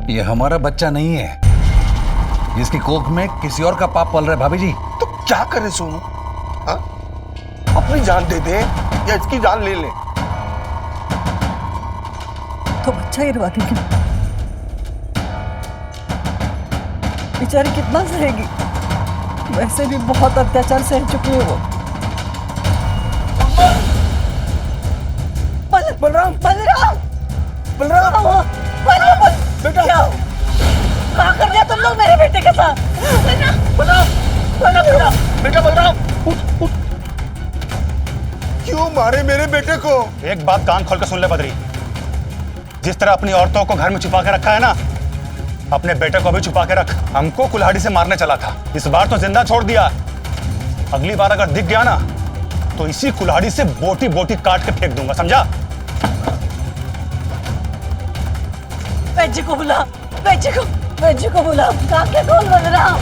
ये हमारा बच्चा नहीं है, जिसकी कोख में किसी और का पाप पल रहा है। भाभी जी तो क्या करे सोनू? हाँ? अपनी जान दे दे या इसकी जान ले ले? तो बच्चा ही रुआ क्यों? बेचारी कितना सहेगी, वैसे भी बहुत अत्याचार सह चुकी है वो। बलराम बलराम बलराम बेटा क्या कर दिया तुम लोग मेरे बेटे के साथ? बेटा बलराम उठ। क्यों मारे मेरे बेटे को? एक बात कान खोल कर सुन ले बद्री, जिस तरह अपनी औरतों को घर में छुपा के रखा है ना, अपने बेटे को भी छुपा के रख। हमको कुल्हाड़ी से मारने चला था, इस बार तो जिंदा छोड़ दिया। अगली बार अगर दिख गया ना तो इसी कुल्हाड़ी से बोटी बोटी काट के फेंक दूंगा, समझा? बेटी को बुला, बेटी को बुला। आंखें खोल बलराम।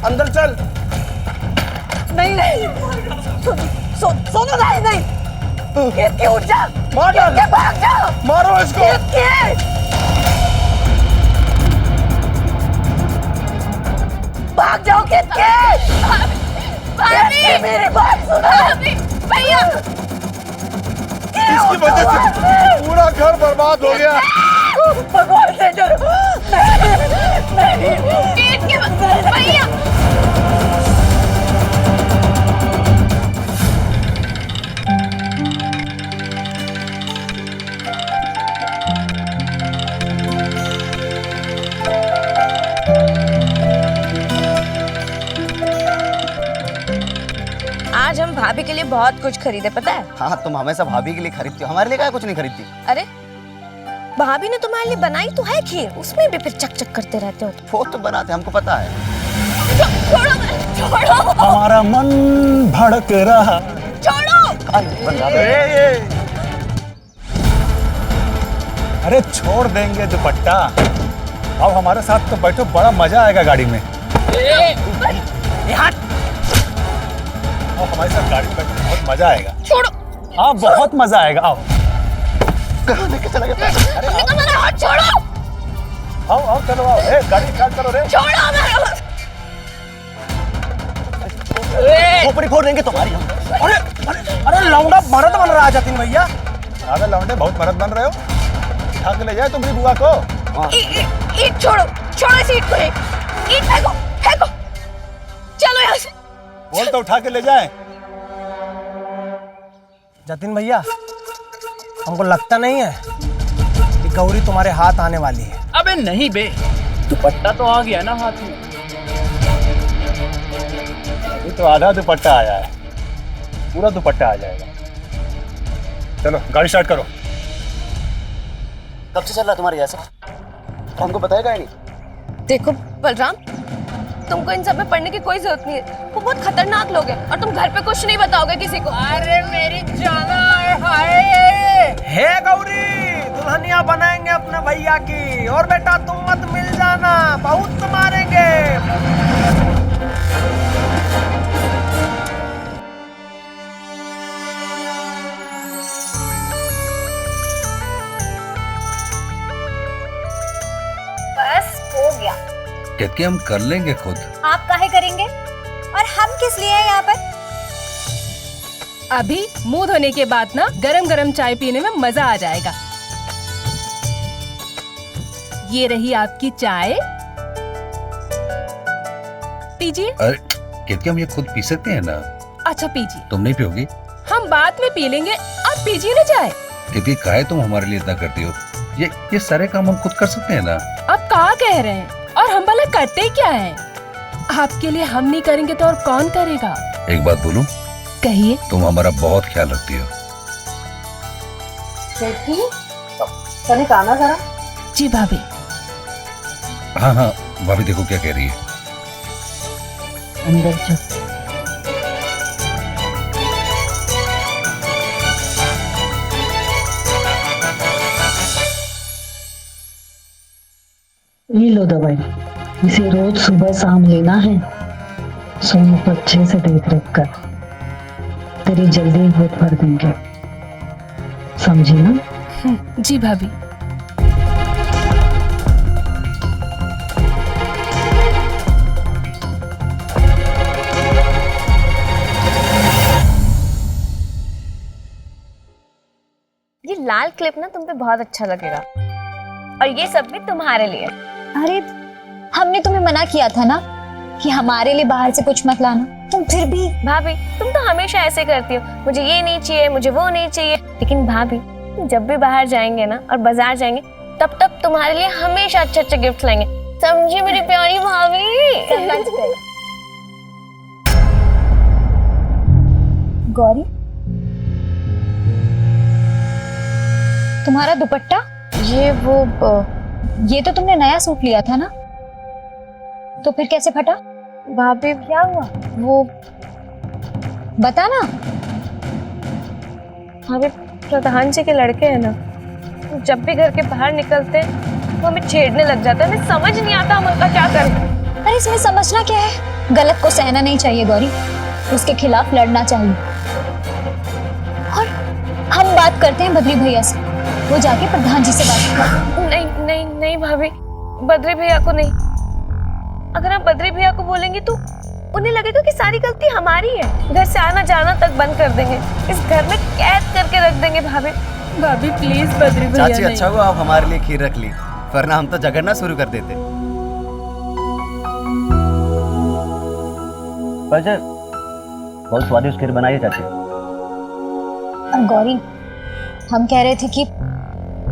अंदर चल। नहीं सोनू नहीं केतकी उठ जा, मार डाल। भाग जा, मारो इसको। भाग जाओ केतकी। मेरी बात सुनो भैया, इसकी वजह से पूरा घर बर्बाद हो गया। भगवान से डरो। नहीं भैया आज हम भाभी के लिए बहुत कुछ खरीदे, पता है? हाँ, तुम हमेशा भाभी के लिए खरीदती हो, हमारे लिए क्या कुछ नहीं खरीदती? अरे भाभी ने तुम्हारे लिए बनाई तो है खीर, उसमें भी फिर चक चक करते रहते हो। वो तो बनाते, हमको पता है। छोड़ो हमारा मन भड़क रहा। छोड़ो। अरे छोड़ देंगे दुपट्टा, अब हमारे साथ तो बैठो, बड़ा मजा आएगा गाड़ी में। हमारे साथ गाड़ी में बैठो, बहुत मजा आएगा। छोड़ो। हाँ बहुत मजा आएगा, आओ। कहाँ लेके चला गया? हमने कहा मेरा हाथ छोड़ो। आओ चलो आओ, गाड़ी स्टार्ट करो रे। छोड़ो मेरा हाथ। खोपड़ी फोड़ देंगे तुम्हारी हम। अरे लौंडा मर्द बन रहा है जतिन भैया। अरे लौंडे बहुत मर्द बन रहे हो, उठा के ले जाए तुम भी बुआ को। ईट छोड़ो इस ईट को। ईट फेंको। चलो यहाँ से। बोल तो उठा के ले जाए। जतिन भैया, हमको लगता नहीं है कि गौरी तुम्हारे हाथ आने वाली है। अबे नहीं बे, दुपट्टा तो आ गया ना हाथ में। अभी तो आधा दुपट्टा आया है, पूरा दुपट्टा आ जाएगा। चलो गाड़ी स्टार्ट करो। कब से चल रहा है तुम्हारे जैसा? तो हमको बताएगा ही नहीं। देखो बलराम, तुमको इन सब में पढ़ने की कोई जरूरत नहीं है, वो बहुत खतरनाक लोग हैं और तुम घर पे कुछ नहीं बताओगे किसी को। अरे मेरी जाना है। हे गौरी, दुल्हनिया बनाएंगे अपने भैया की, और बेटा तुम मत मिल जाना, बहुत मारेंगे। बस हो गया। केतकी हम कर लेंगे खुद। आप काहे करेंगे और हम किस लिए हैं यहाँ पर? अभी मुंह धोने के बाद ना गरम गरम चाय पीने में मजा आ जाएगा। ये रही आपकी चाय, पीजिए। अरे केतकी हम ये खुद पी सकते हैं ना? अच्छा पीजिए। तुम नहीं पियोगी? हम बाद में पी लेंगे, आप पीजिए ना चाय। केतकी काहे तुम हमारे लिए इतना करती हो? ये सारे काम हम खुद कर सकते हैं ना? आप कहाँ कह रहे हैं, और हम भला करते क्या हैं? आपके लिए हम नहीं करेंगे तो और कौन करेगा? एक बात बोलूं? कहिए। तुम हमारा बहुत ख्याल रखती हो। बेटी तने खाना जरा। जी भाभी। हाँ हाँ भाभी देखो क्या कह रही है। अंदर चल। ये लो दवाई, इसे रोज सुबह शाम लेना है। सोनू को अच्छे से देख रेख कर, तेरी जल्दी ही गोद भर देंगे, समझी ना? जी भाभी। ये लाल क्लिप ना तुम पे बहुत अच्छा लगेगा और ये सब भी तुम्हारे लिए। अरे हमने तुम्हें मना किया था ना कि हमारे लिए बाहर से कुछ मत लाना, तुम फिर भी। भाभी तुम तो हमेशा ऐसे करती हो, मुझे ये नहीं चाहिए, मुझे वो नहीं चाहिए। लेकिन भाभी जब भी बाहर जाएंगे ना और बाजार जाएंगे तब तब तुम्हारे लिए हमेशा अच्छे अच्छे गिफ्ट लाएंगे, समझी मेरी प्यारी भाभी। गौरी, तुम्हारा दुपट्टा ये तो तुमने नया सूट लिया था ना, तो फिर कैसे फटा? भाभी क्या हुआ? वो बता ना। भाभी प्रधान जी के लड़के हैं ना, जब भी घर के बाहर निकलते हैं वो हमें छेड़ने लग जाता है, हमें समझ नहीं आता हम उनका क्या करें। अरे इसमें समझना क्या है, गलत को सहना नहीं चाहिए गौरी, उसके खिलाफ लड़ना चाहिए। और हम बात करते हैं बद्री भैया से, वो जाके प्रधान जी से बात कर। नहीं नहीं नहीं भाभी, बद्री भैया को नहीं। अगर आप बद्री भैया को बोलेंगे तो उन्हें लगेगा कि सारी गलती हमारी है, घर से आना जाना तक बंद कर देंगे, इस घर में कैद करके रख देंगे। भाभी भाभी प्लीज बद्री भैया चाची अच्छा हुआ आप हमारे लिए खीर रख ली, वरना हम तो झगड़ना शुरू कर देते। बहुत स्वादिष्ट खीर बनाई है चाची। और गौरी, हम कह रहे थे कि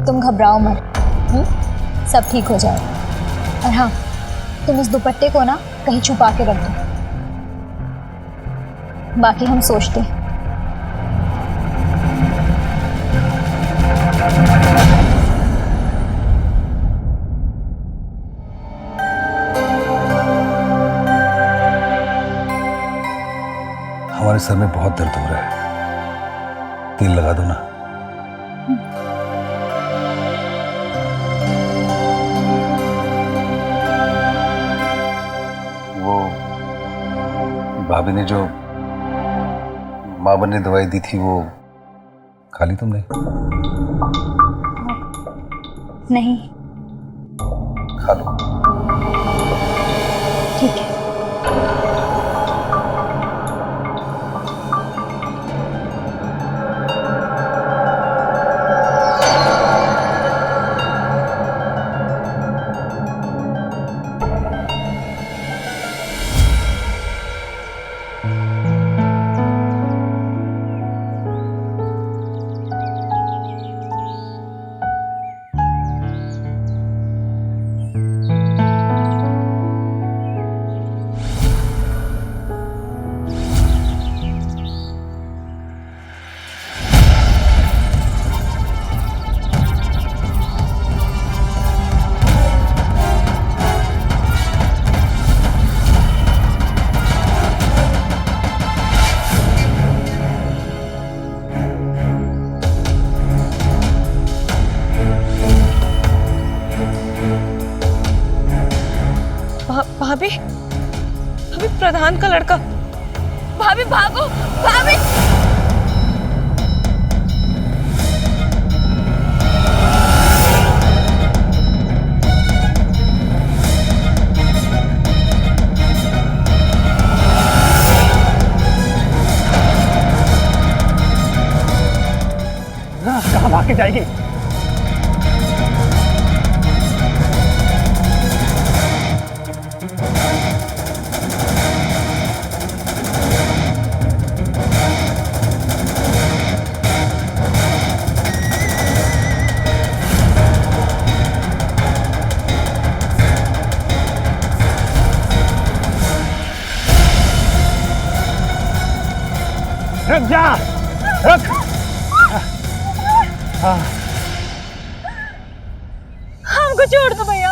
तुम घबराओ मत, सब ठीक हो जाए। और हाँ, तुम इस दुपट्टे को ना कहीं छुपा के रख दो, बाकी हम सोचते हैं। हमारे सर में बहुत दर्द हो रहा है, तेल लगा दो ना। भाभी ने जो माँ ने दवाई दी थी वो खा ली तुमने? नहीं। खा लो। ठीक है। भाभी भाभी प्रधान का लड़का। भाभी भागो भाभी। कहाँ भाग के जाएगी? रुक जा, रुक। छोड़ दो भैया।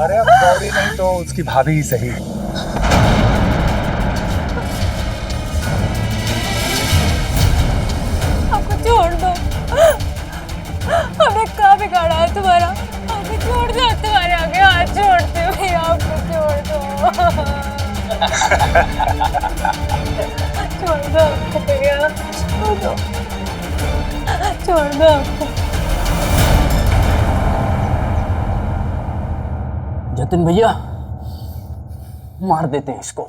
अरे अब गौरी नहीं तो उसकी भाभी ही सही। हमको छोड़ दो, हमने क्या बिगाड़ा है तुम्हारा? हमको छोड़ दो, तुम्हारे आगे हाथ जोड़ते हो भैया, हमको छोड़ दो। छोड़ दो भैया, छोड़ दो, छोड़ दो। जतिन भैया मार देते हैं इसको।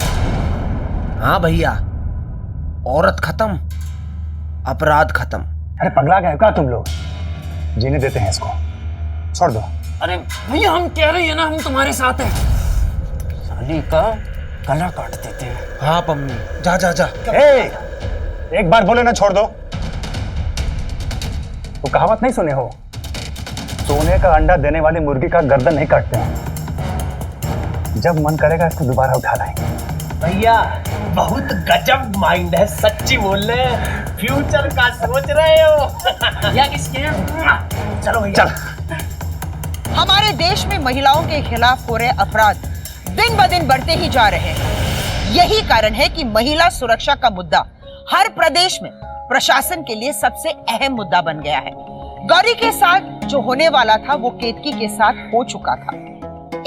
हाँ भैया, औरत खत्म, अपराध खत्म। अरे पगला गए क्या तुम लोग? जीने देते हैं इसको, छोड़ दो। अरे भैया हम कह रहे हैं ना, हम तुम्हारे साथ हैं। साली का गला काट देते हैं। हाँ पम्मी, जा जा जा। एक बार बोले ना छोड़ दो। तो कहावत नहीं सुने हो, सोने का अंडा देने वाली मुर्गी का गर्दन नहीं काटते हैं। जब मन करेगा इसको दोबारा उठा लाएंगे। भैया बहुत गजब माइंड है, सच्ची बोल रहे हैं, फ्यूचर का सोच रहे हो। या किसके? चलो भैया। हमारे देश में महिलाओं के खिलाफ हो रहे अपराध दिन ब दिन बढ़ते ही जा रहे हैं। यही कारण है कि महिला सुरक्षा का मुद्दा हर प्रदेश में प्रशासन के लिए सबसे अहम मुद्दा बन गया है। गौरी के साथ जो होने वाला था वो केतकी के साथ हो चुका था।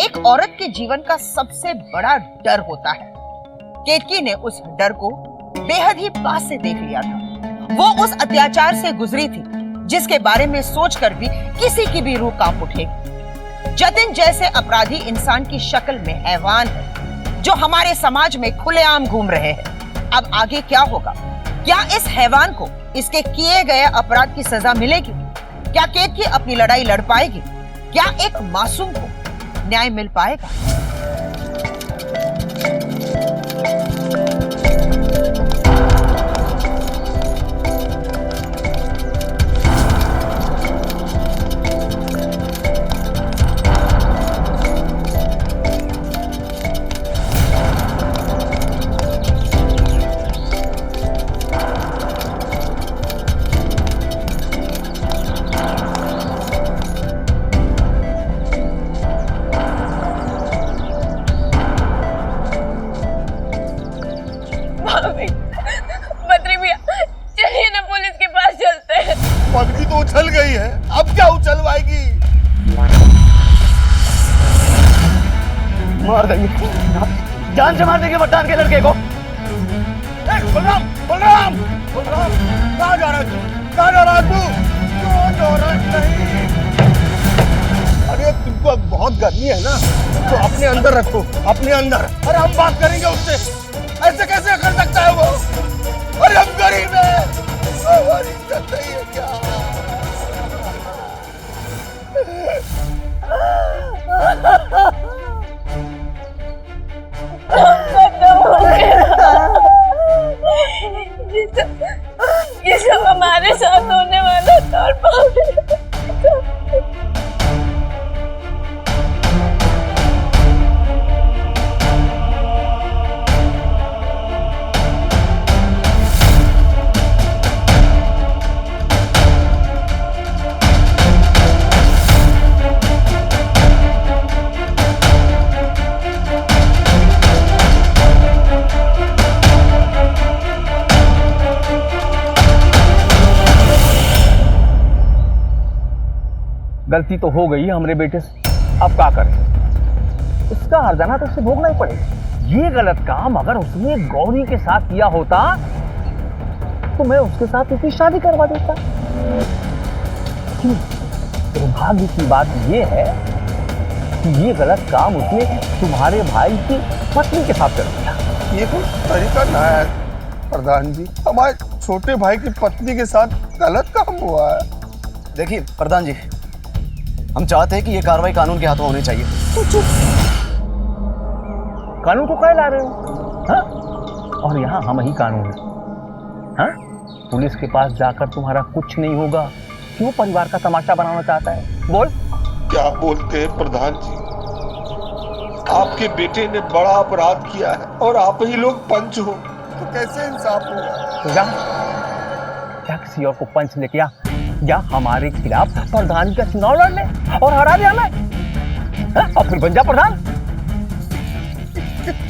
एक औरत के जीवन का सबसे बड़ा डर होता है। केतकी ने उस डर को बेहद ही पास से देख लिया था। वो उस अत्याचार से गुजरी थी जिसके बारे में सोचकर भी किसी की भी रूह कांप उठेगी। जतिन जैसे अपराधी इंसान की शक्ल में हैवान है जो हमारे समाज में खुलेआम घूम रहे हैं। अब आगे क्या होगा? क्या इस हैवान को इसके किए गए अपराध की सजा मिलेगी? क्या केतकी अपनी लड़ाई लड़ पाएगी? क्या एक मासूम को न्याय मिल पाएगा? बद्री भैया चलिए ना, पुलिस के पास चलते हैं। पगड़ी तो उछल गई है, अब क्या उछलवाएगी? मार देंगे, जान से मार देंगे बट्टान के लड़के को। बलराम, बलराम, बलराम, कहाँ जा रहा है तू? कहाँ जा रहा है तू? क्यों जा रहा है? नहीं। अरे तुमको अब बहुत गर्मी है ना, तो अपने अंदर रखो, अपने अंदर। अरे हम बात करेंगे उससे। ऐसे कैसे कर सकता है वो? अरे हम गरीब हैं, हमारी इज्जत नहीं है क्या? ये सब हमारे साथ होने वाला था और गलती तो हो गई हमरे बेटे से, अब क्या करें? इसका हर्जाना तो उसे भोगना ही पड़ेगा। ये गलत काम अगर उसने गौरी के साथ किया होता तो मैं उसके साथ उसकी शादी करवा देता। दुर्भाग्य की बात यह है कि ये गलत काम उसने तुम्हारे भाई की पत्नी के साथ कर दिया। ये कोई तरीका ना है प्रधान जी, हमारे छोटे भाई की पत्नी के साथ गलत काम हुआ है। देखिए प्रधान जी, हम चाहते हैं कि ये कार्रवाई कानून के हाथों होनी चाहिए। तो चुप। कानून को क्या ला रहे हो? हाँ? और यहाँ हम ही कानून है। हाँ? पुलिस के पास जाकर तुम्हारा कुछ नहीं होगा। क्यों परिवार का तमाशा बनाना चाहता है? बोल। क्या बोलते हैं प्रधान जी, आपके बेटे ने बड़ा अपराध किया है और आप ही लोग पंच हो, तो कैसे इंसाफ होगा? तो क्या किसी और को पंच लेके या हमारे खिलाफ प्रधान का चुनाव लड़ ले और हरा दिया मैं? और फिर बन जा प्रधान।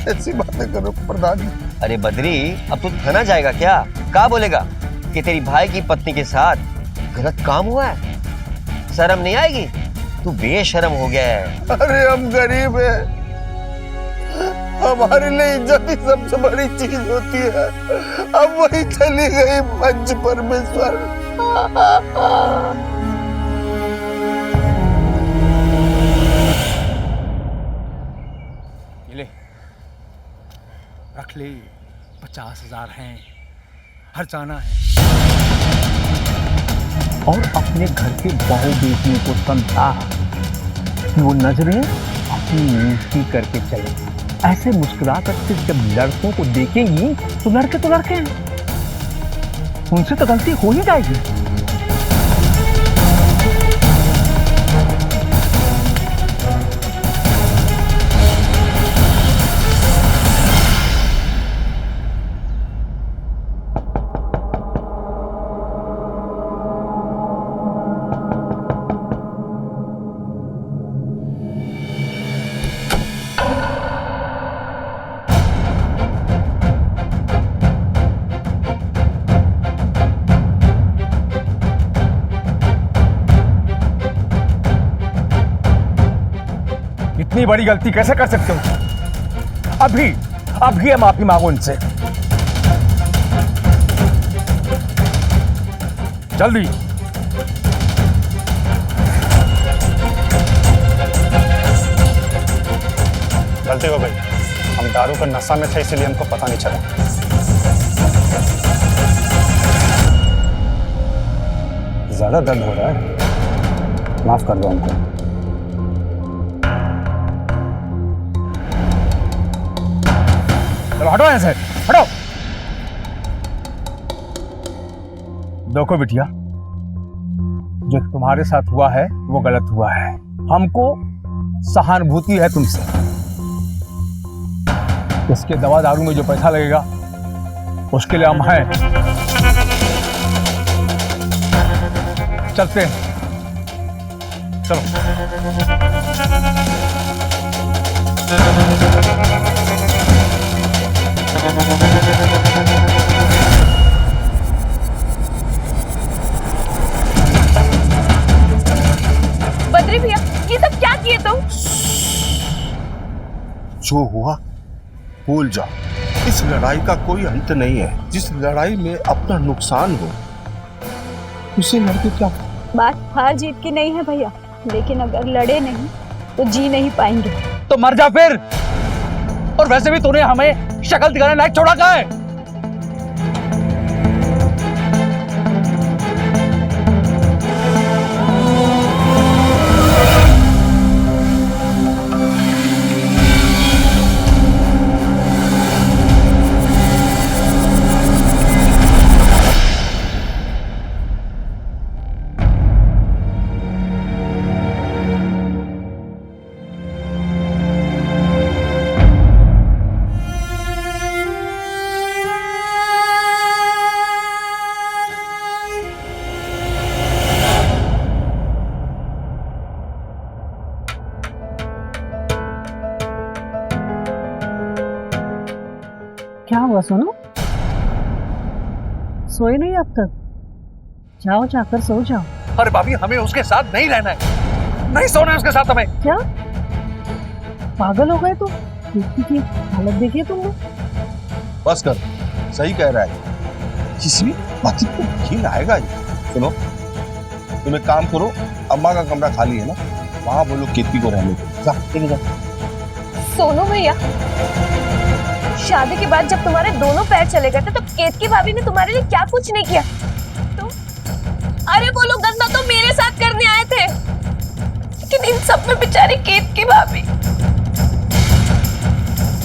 ऐसी बातें करो प्रधान जी। अरे बद्री, अब तू थाना जाएगा क्या? क्या बोलेगा कि तेरी भाई की पत्नी के साथ गलत काम हुआ है? शर्म नहीं आएगी? तू बेशर्म हो गया है। अरे हम गरीब हैं, हमारे लिए इज्जत ही सबसे बड़ी चीज होती है। अब वही चली गई पंच परमेश्वर। ले रख ले, 50,000 हैं, हर जाना है। और अपने घर के बहू बेटियों को समझा कि वो नजरें अपनी नीति करके चले। ऐसे मुस्कुरा करके जब लड़कों को देखेंगी तो लड़के हैं, उनसे तो गलती हो ही जाएगी। इतनी बड़ी गलती कैसे कर सकते हो? अभी माफी मांगो इनसे, जल्दी। गलती हो गई, हम दारू का नशा में थे इसलिए हमको पता नहीं चला। ज्यादा दर्द हो रहा है, माफ कर दो हमको। चलो हटो यहाँ से, हटो। देखो बिटिया, जो तुम्हारे साथ हुआ है वो गलत हुआ है। हमको सहानुभूति है तुमसे। इसके दवा दारू में जो पैसा लगेगा उसके लिए हम हैं। चलते हैं, चलो। बद्री भैया, ये सब क्या किए तुम? जो हुआ भूल जाओ। इस लड़ाई का कोई अंत नहीं है। जिस लड़ाई में अपना नुकसान हो उसे लड़के क्या? बात हार जीत की नहीं है भैया, लेकिन अगर लड़े नहीं तो जी नहीं पाएंगे। तो मर जा फिर। और वैसे भी तूने हमें शक्ल दिखाने लायक छोड़ा कहाँ है? क्या हुआ सोनू? सोए नहीं अब तक? जाओ, जाकर सो जाओ। अरे भाभी, हमें उसके साथ नहीं रहना है, नहीं सोना है उसके साथ हमें। क्या पागल हो गए तुम? की हालत देखिए तुमने। बस कर, सही कह रहा है। किसी बात को घिन आएगा ये। सुनो, तुम एक काम करो, अम्मा का कमरा खाली है ना, वहां बोलो केतकी को रहने दो। जा, चले जा। सोनू भैया, शादी के बाद जब तुम्हारे दोनों पैर चले गए थे तो केतकी भाभी ने तुम्हारे लिए क्या कुछ नहीं किया? तो अरे वो लोग गंदा तो मेरे साथ करने आए थे, लेकिन इन सब में बेचारी केतकी भाभी।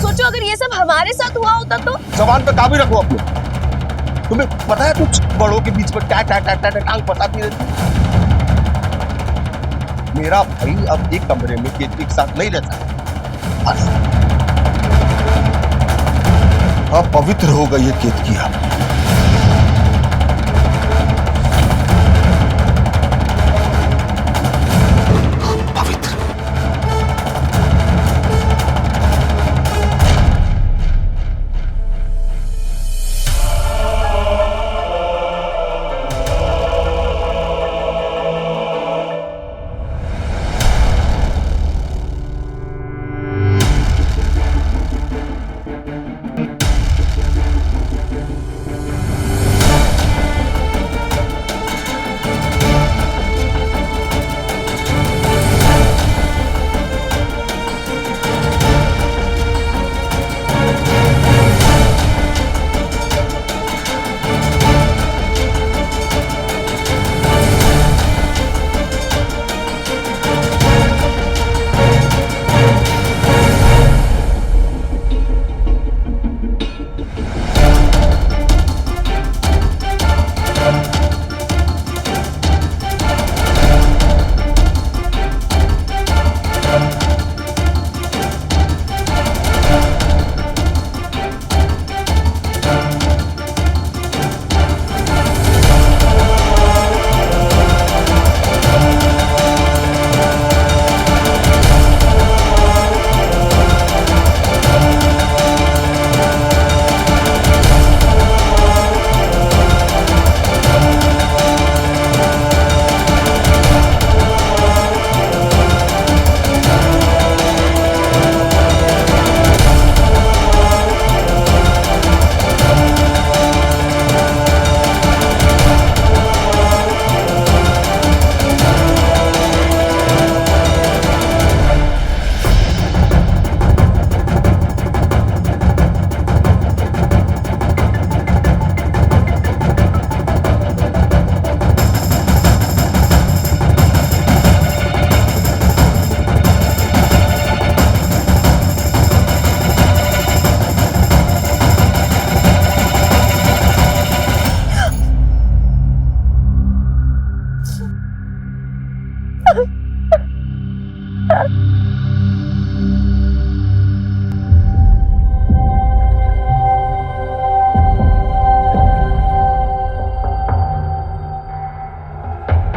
सोचो अगर ये सब हमारे साथ हुआ होता तो। जबान पे काबू रखो अपने। तुम्हें पता है कुछ बड़ों के बीच में टांग बताती रहती। मेरा भाई अब एक कमरे में केतकी के साथ नहीं रहता है। बस अब पवित्र हो गई है केतकी। पवित्र।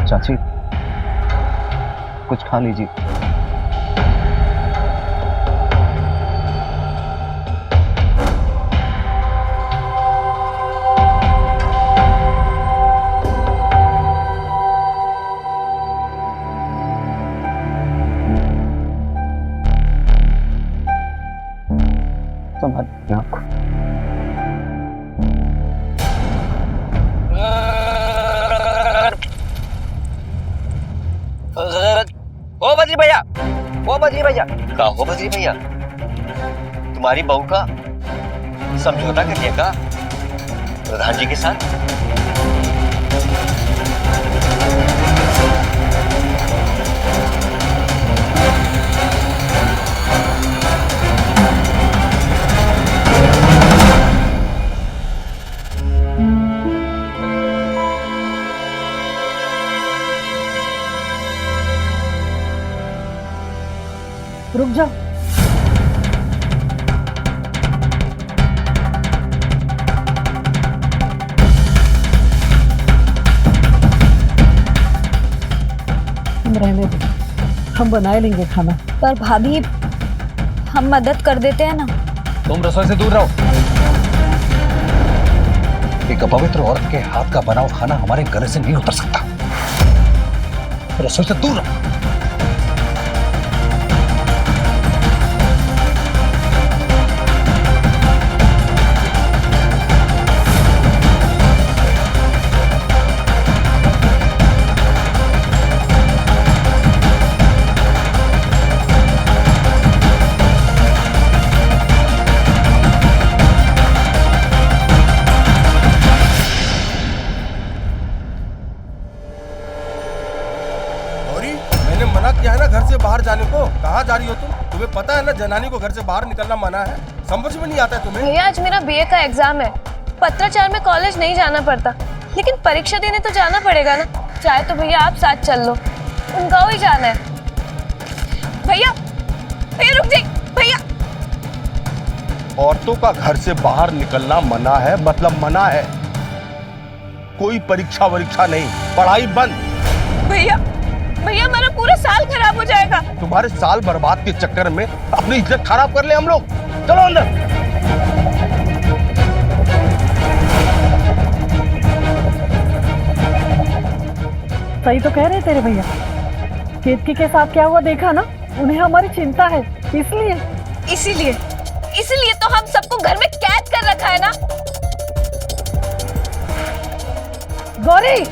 चाची कुछ खा लीजिए। तुम्हारी आंख ओ बद्री भैया, ओ बद्री भैया, का हो बद्री भैया? तुम्हारी बहू का समझौता कर लिया का प्रधान जी के साथ? रुक जाओ। तुम रहने दो, हम बनाए लेंगे खाना। पर भाभी हम मदद कर देते हैं ना। तुम रसोई से दूर रहो। एक अपवित्र औरत के हाथ का बना हुआ खाना हमारे गले से नहीं उतर सकता। रसोई से दूर रहो। घर से बाहर जाने को। कहाँ जा रही हो तुम? तुम्हें पता है ना जनानी को घर से बाहर निकलना मना है। समझ में नहीं आता है तुम्हें? भैया आज मेरा बीए का एग्जाम है। पत्राचार में कॉलेज नहीं जाना पड़ता, लेकिन परीक्षा देने तो जाना पड़ेगा ना। चाहे तो भैया आप साथ चल लो, उनका ही जाना है। भैया भैया रुक जाइए भैया। औरतों का घर से बाहर निकलना मना है, मतलब मना है। कोई परीक्षा वरीक्षा नहीं, पढ़ाई बंद। भैया भैया हमारा पूरा साल खराब हो जाएगा। तुम्हारे साल बर्बाद के चक्कर में अपनी इज्जत खराब कर ले हम लोग। चलो अंदर। सही तो कह रहे तेरे भैया। केतकी के साथ क्या हुआ देखा ना, उन्हें हमारी चिंता है, इसीलिए तो हम सबको घर में कैद कर रखा है ना। गौरी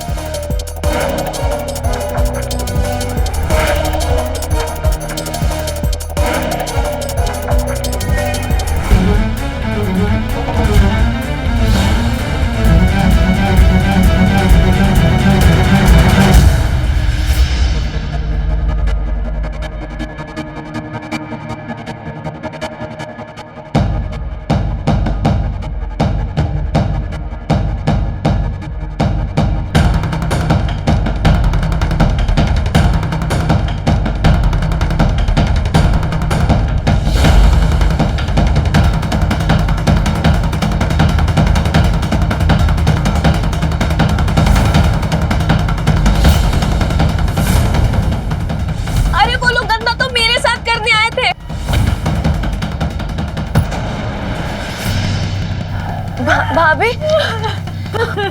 भाभी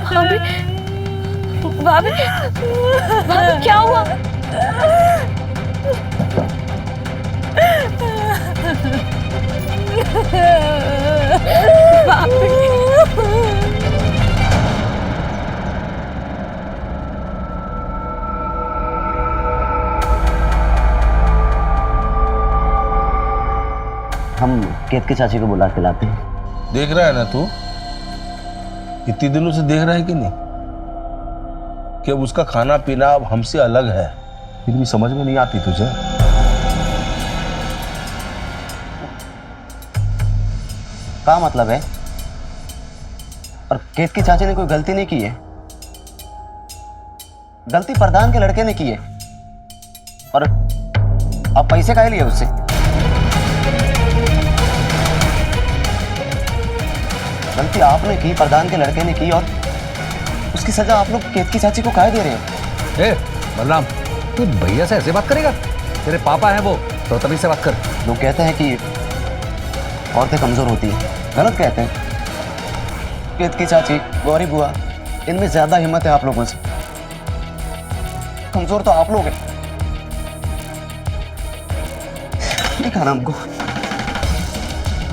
भाभी भाभी भाभी क्या हुआ? हम केतकी चाची को बुला के लाते हैं। देख रहा है ना तू, इतने दिनों से देख रहा है कि नहीं कि अब उसका खाना पीना अब हमसे अलग है, फिर भी समझ में नहीं आती तुझे। क्या मतलब है? और केतकी चाची ने कोई गलती नहीं की है। गलती प्रधान के लड़के ने की है, और आप पैसे काहे लिए उससे? गलती आपने की, प्रधान के लड़के ने की, और उसकी सजा आप लोग केतकी चाची को काहे दे रहे हो? ए बलराम, तू भैया से ऐसे बात करेगा? तेरे पापा हैं वो, तो तभी से बात कर। लोग कहते हैं कि औरतें कमजोर होती हैं, गलत कहते हैं। केत की चाची, गौरी बुआ, इनमें ज्यादा हिम्मत है आप लोगों से। कमजोर तो आप लोग हैं। नहीं खाना हमको।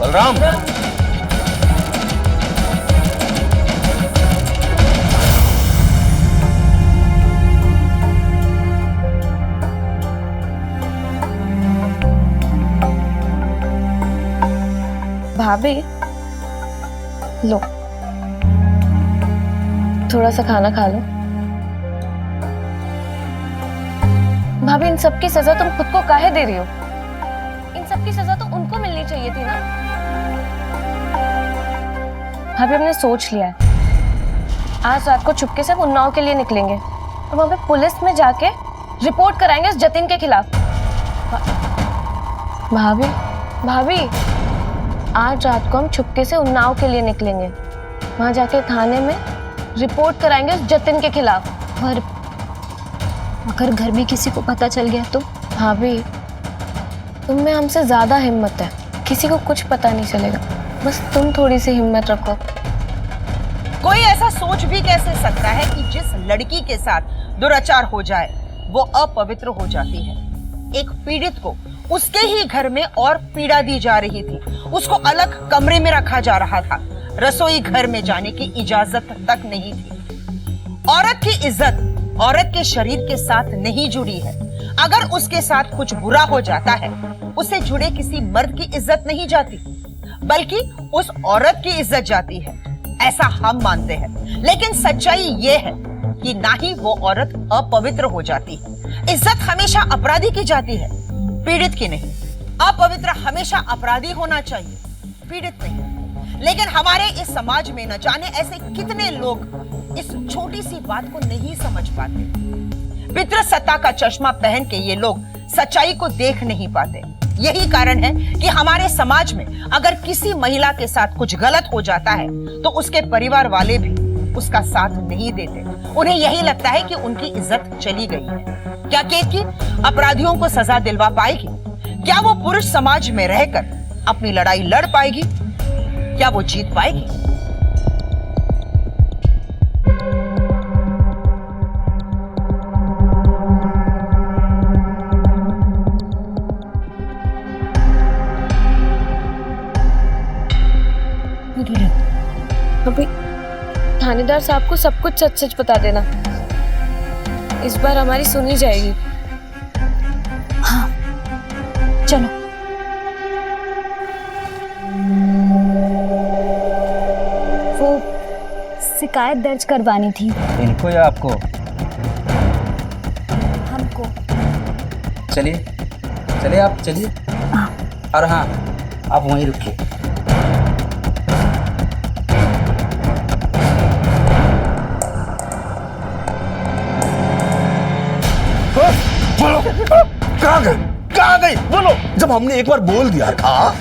बलराम, भाभी लो, थोड़ा सा खाना खा लो। भाभी, इन सब की सजा तुम खुद को काहे दे रही हो? इन सब की सजा तो उनको मिलनी चाहिए थी ना। भाभी, हमने सोच लिया है, आज रात को चुपके से उन्नाव के लिए निकलेंगे और वहां पे पुलिस में जाके रिपोर्ट कराएंगे उस जतिन के खिलाफ। भाभी, भाभी, आज रात को हम चुपके से उन्नाव के लिए निकलेंगे, वहां जाके थाने में रिपोर्ट कराएंगे उस जतिन के खिलाफ। और अगर घर में किसी को पता चल गया तो? भाभी, तुम में हमसे ज्यादा हिम्मत है, किसी को कुछ पता नहीं चलेगा, बस तुम थोड़ी सी हिम्मत रखो। कोई ऐसा सोच भी कैसे सकता है कि जिस लड़की के साथ दुराचार हो जाए वो अपवित्र हो जाती है। एक पीड़ित को उसके ही घर में और पीड़ा दी जा रही थी, उसको अलग कमरे में रखा जा रहा था, रसोई घर में जाने की इजाजत तक नहीं थी। औरत की इज्जत औरत के शरीर के साथ नहीं जुड़ी है। अगर उसके साथ कुछ बुरा हो जाता है, उससे जुड़े किसी मर्द की इज्जत नहीं जाती, बल्कि उस औरत की इज्जत जाती है, ऐसा हम मानते हैं। लेकिन सच्चाई ये है कि ना ही वो औरत अपवित्र हो जाती है। इज्जत हमेशा अपराधी की जाती है, पीड़ित की नहीं। अपवित्र हमेशा अपराधी होना चाहिए, पीड़ित नहीं। लेकिन हमारे इस समाज में न जाने ऐसे कितने लोग इस छोटी सी बात को नहीं समझ पाते। पितृसत्ता का चश्मा पहन के ये लोग सच्चाई को देख नहीं पाते। यही कारण है कि हमारे समाज में अगर किसी महिला के साथ कुछ गलत हो जाता है तो उसके परिवार वाले भी उसका साथ नहीं देते। उन्हें यही लगता है कि उनकी इज्जत चली गई है। क्या केतकी अपराधियों को सजा दिलवा पाएगी? क्या वो पुरुष समाज में रहकर अपनी लड़ाई लड़ पाएगी? क्या वो जीत पाएगी? अभी थानेदार साहब को सब कुछ सच सच बता देना, इस बार हमारी सुनी जाएगी। हाँ, चलो। वो शिकायत दर्ज करवानी थी। इनको या आपको? हमको। चलिए चलिए, आप चलिए। और हाँ, आप वहीं रुकिए। कहाँ गई? बोलो। जब हमने एक बार बोल दिया था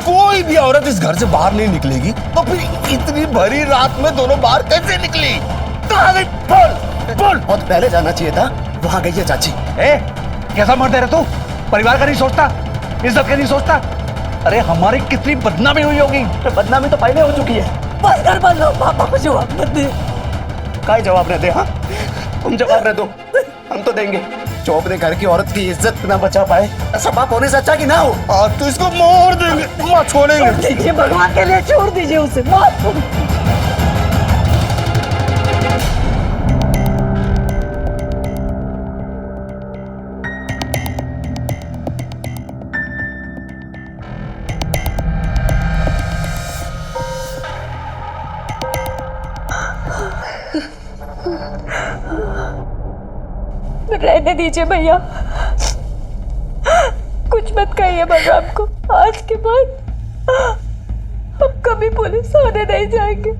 कोई भी औरत इस घर से बाहर नहीं निकलेगी, तो फिर इतनी भरी रात में दोनों बाहर कैसे निकली? कहाँ गई? बोल बोल। बहुत पहले जाना चाहिए था, वहां गई है चाची। कैसा मर्द है रे तू? परिवार का नहीं सोचता, इज्जत का नहीं सोचता? अरे हमारी कितनी बदनामी हुई होगी। तो बदनामी तो पहले हो चुकी है। बस कर बोल लो, पापा को जवाब मत दे। काय जवाब न दे? हाँ, तुम जवाब न दो, हम तो देंगे। जो अपने घर की औरत की इज्जत ना बचा पाए, ऐसा बाप होने से अच्छा कि ना हो। तो इसको मोड़ देंगे, मत छोड़ेंगे। दीजिए, भगवान के लिए छोड़ दीजिए उसे, मत। रहने दीजिए भैया, कुछ मत कहिए बलराम को। आज के बाद हम कभी पुलिस थाने नहीं जाएंगे,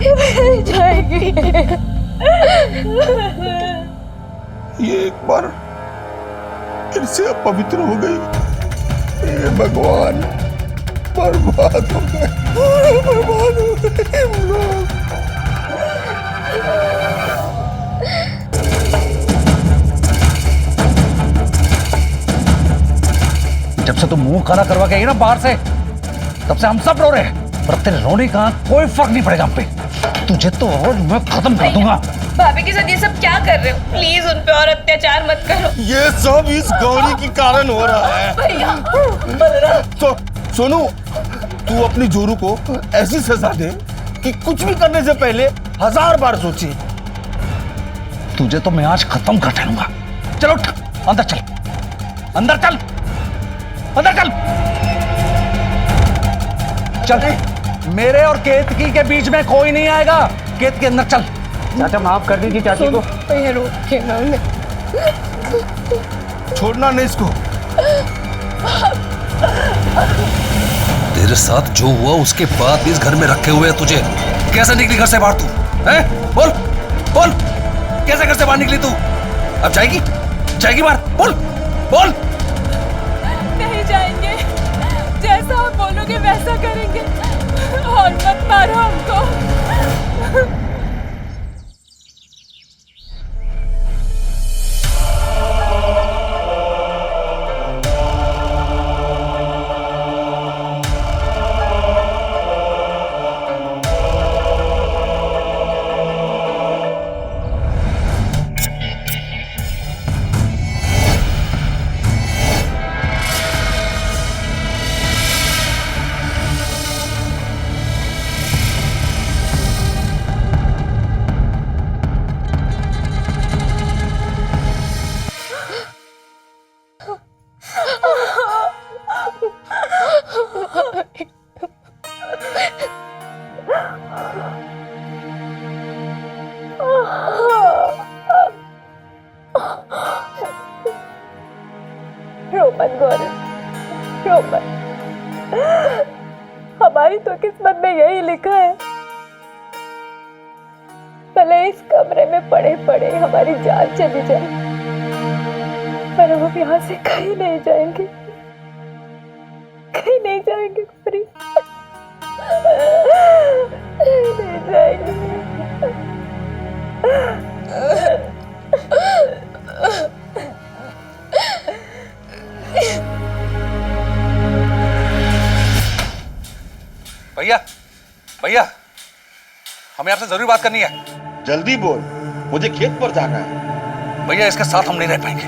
नहीं जाएंगे। ये एक बार फिर से अपवित्र हो गई। हे भगवान, बर्बाद हो गए, बर्बाद हो गए हम लोग। जब से तुम मुंह काला करवा के आई ना बाहर से, तब से हम सब रो रहे हैं, पर तेरे रोने का कोई फर्क नहीं पड़ेगा हम पे। तुझे तो और मैं खत्म कर दूंगा। भाभी के साथ ये सब क्या कर रहे हो? प्लीज उन पे और अत्याचार मत करो। ये सब इस गौरी के कारण हो रहा है। भैया तो सोनू, तू अपनी जोरू को ऐसी सजा दे कि कुछ भी करने से पहले 1000 बार सोचे। तुझे तो मैं आज खत्म कर डालूंगा। चलो उठ, अंदर चल, अंदर चल, अंदर चल, चल। मेरे और केतकी के बीच में कोई नहीं आएगा। केतकी अंदर चल। चाचा माफ कर दीजिए चाची को। भैया रोक के ना उन्हें। छोड़ना नहीं इसको। तेरे साथ जो हुआ उसके बाद भी इस घर में रखे हुए तुझे कैसे निकली घर से बाहर तू? हैं? बोल बोल, कैसे घर से बाहर निकली तू? अब जाएगी बाहर? बोल बोल। नहीं जाएंगे, जैसा आप बोलोगे वैसा करेंगे, और मत मारो हमको। रो मत गौरी, रो मत। हमारी तो किस्मत में यही लिखा है, भले इस कमरे में पड़े पड़े हमारी जान चली जाए, पर हम यहाँ से कहीं नहीं जाएंगे, कहीं नहीं जाएंगे गौरी, नहीं जाएंगे। भैया भैया, हमें आपसे जरूरी बात करनी है। जल्दी बोल, मुझे खेत पर जाना है। भैया इसके साथ हम नहीं रह पाएंगे,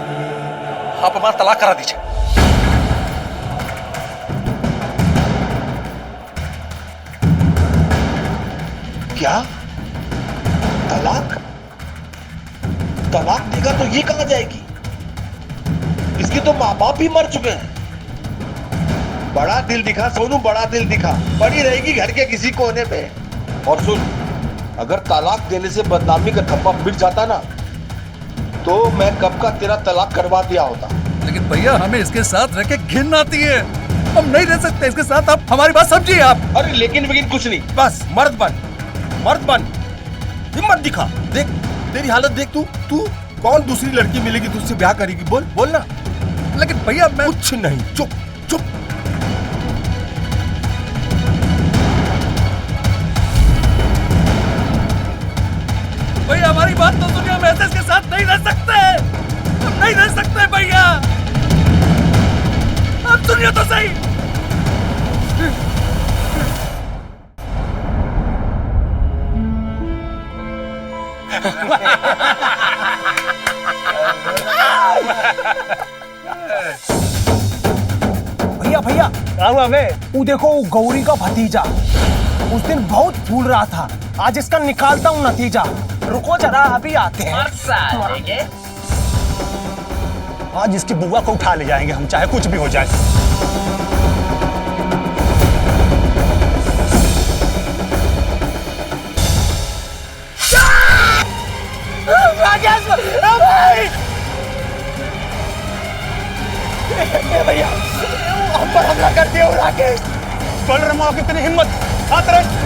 आप हमारा तलाक करा दीजिए। क्या? तलाक? तलाक देगा तो ये कहाँ जाएगी? इसके तो माँ बाप भी मर चुके हैं। बड़ा दिल दिखा सोनू, बड़ा दिल दिखा, पड़ी रहेगी घर के किसी कोने पे। और सुन, अगर तलाक देने से बदनामी का धब्बा मिट जाता ना, तो मैं कब का तेरा तलाक करवा दिया होता। लेकिन भैया हमें इसके साथ रह के घिन आती है, हम नहीं रह सकते इसके साथ। आप हमारी बात समझिए आप। अरे लेकिन कुछ नहीं, बस मर्द बन, मर्द बन, हिम्मत दिखा। देख तेरी हालत देख, तू कौन दूसरी लड़की मिलेगी तुझसे ब्याह करेगी? बोल बोल ना। लेकिन भैया मैं कुछ नहीं, चुप चुप। भैया हमारी बात तो सुनिए, हम ऐसे इसके साथ नहीं रह सकते, हम नहीं रह सकते भैया, आप सुनिए तो सही। भैया क्या हुआ बे? वो देखो वो गौरी का भतीजा उस दिन बहुत फूल रहा था, आज इसका निकालता हूँ नतीजा। रुको जरा, अभी आते हैं। आज इसकी बुआ को उठा ले जाएंगे हम, चाहे कुछ भी हो जाए। भैया हम पर हमला कर दिया राकेश। बलराम की कितनी हिम्मत, हाथ रख।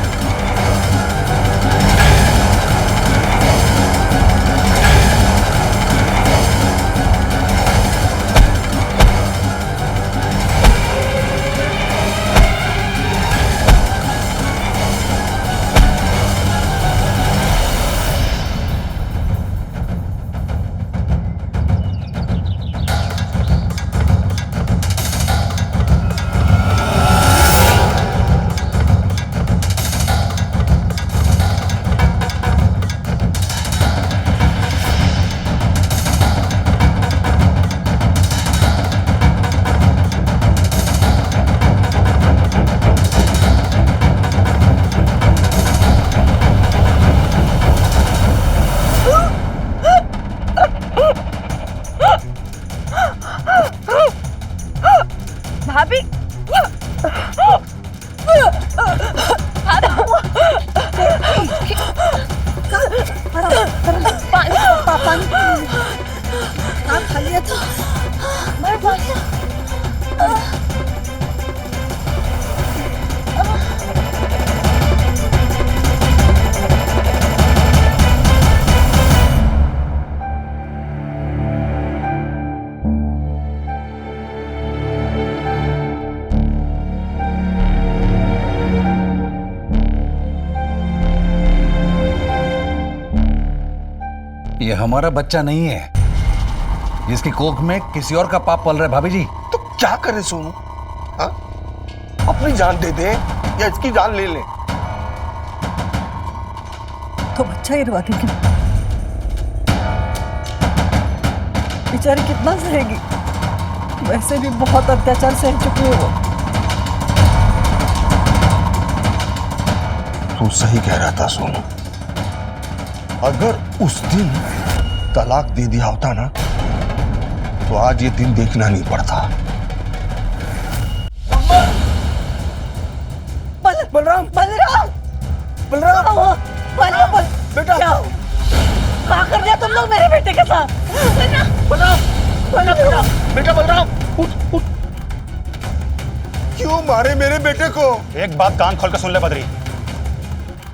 पानी खा लिया था। मैं ये हमारा बच्चा नहीं है, जिसकी कोख में किसी और का पाप पल रहा है। भाभी जी तो क्या करे सोनू? हाँ? अपनी जान दे दे या इसकी जान ले ले। तो बच्चा गिरवा देगी, बेचारी कितना सहेगी? वैसे भी बहुत अत्याचार सह चुकी है वो। तू सही कह रहा था सोनू, अगर उस दिन तलाक दे दिया होता ना तो आज ये दिन देखना नहीं पड़ता। बलराम बलराम बलराम बलराम बेटा क्या कर दिया तुम लोग मेरे बेटे के साथ? बलराम बेटा बलराम उठ। क्यों मारे मेरे बेटे को? एक बात कान खोल कर सुन ले बद्री,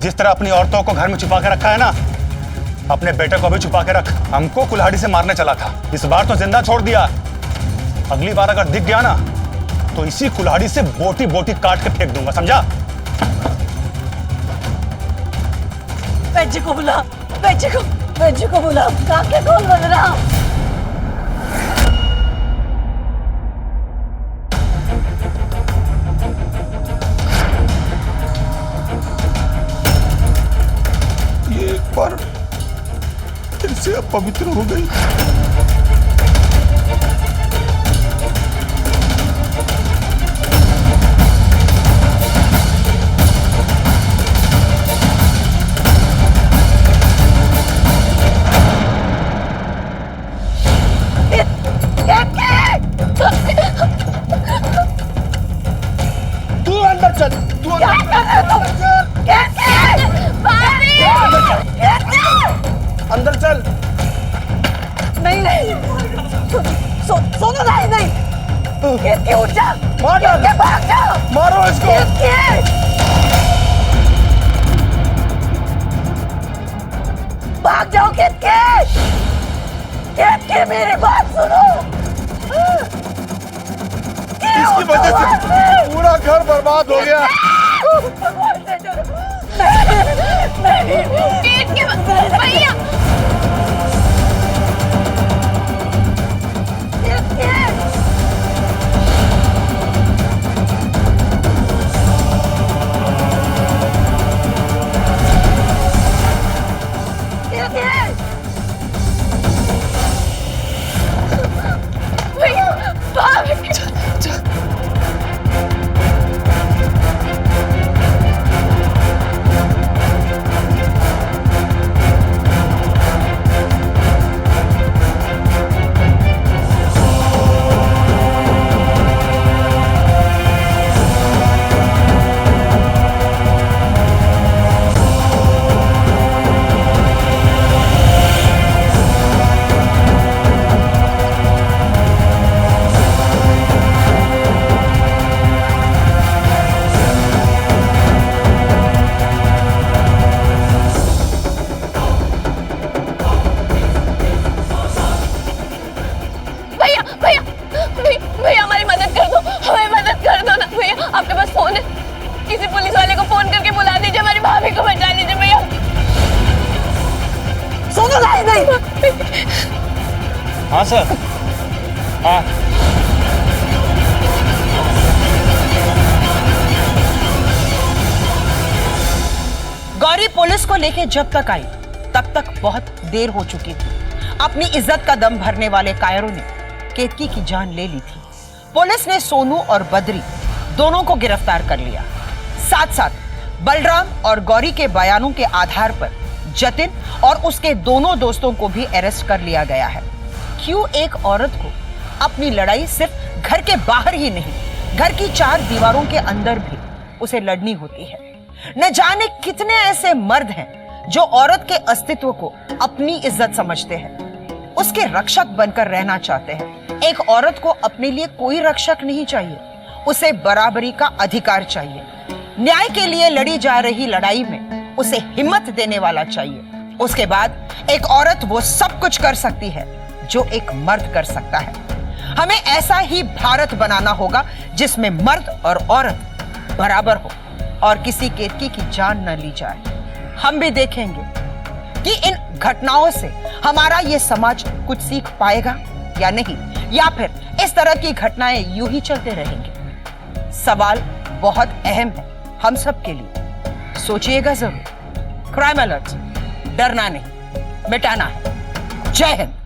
जिस तरह अपनी औरतों को घर में छुपा के रखा है ना, अपने बेटे को भी छुपा के रख। हमको कुल्हाड़ी से मारने चला था, इस बार तो जिंदा छोड़ दिया। अगली बार अगर दिख गया ना तो इसी कुल्हाड़ी से बोटी बोटी काट के फेंक दूंगा, समझा? बेटी को बुला, बेटी को बुला, काके कौन बन रहा? ये एक बार फिर से अपवित्र हो गई। तू अंदर चल, तू अंदर चल। नहीं सोनू नहीं केतकी उठ जा, केतकी भाग जा, मारो इसको। भाग जाओ केतकी मेरी बात सुनो। इसकी वजह से पूरा घर बर्बाद हो गया। भैया हाँ सर। हाँ गौरी पुलिस को लेके जब तक आई तब तक बहुत देर हो चुकी थी। अपनी इज्जत का दम भरने वाले कायरों ने केतकी की जान ले ली थी। पुलिस ने सोनू और बद्री दोनों को गिरफ्तार कर लिया। साथ साथ बलराम और गौरी के बयानों के आधार पर जतिन और उसके दोनों दोस्तों को भी अरेस्ट कर लिया गया है। क्यों एक औरत को अपनी लड़ाई सिर्फ घर के बाहर ही नहीं, घर की चार दीवारों के अंदर भी उसे लड़नी होती है। न जाने कितने ऐसे मर्द हैं जो औरत के अस्तित्व को अपनी इज्जत समझते हैं, उसके रक्षक बनकर रहना चाहते हैं। एक औरत को अपने लिए कोई रक्षक नहीं चाहिए, उसे बराबरी का अधिकार चाहिए। न्याय के लिए लड़ी जा रही लड़ाई में उसे हिम्मत देने वाला चाहिए। उसके बाद एक औरत वो सब कुछ कर सकती है जो एक मर्द कर सकता है। हमें ऐसा ही भारत बनाना होगा जिसमें मर्द और औरत बराबर हो और किसी केतकी की जान न ली जाए। हम भी देखेंगे कि इन घटनाओं से हमारा ये समाज कुछ सीख पाएगा या नहीं, या फिर इस तरह की घटनाएं यूं ही चलते रहेंगे। सवाल बहुत अहम है हम सब के लिए, सोचिएगा जरूर। क्राइम अलर्ट, डरना नहीं, मिटाना है। जय हिंद।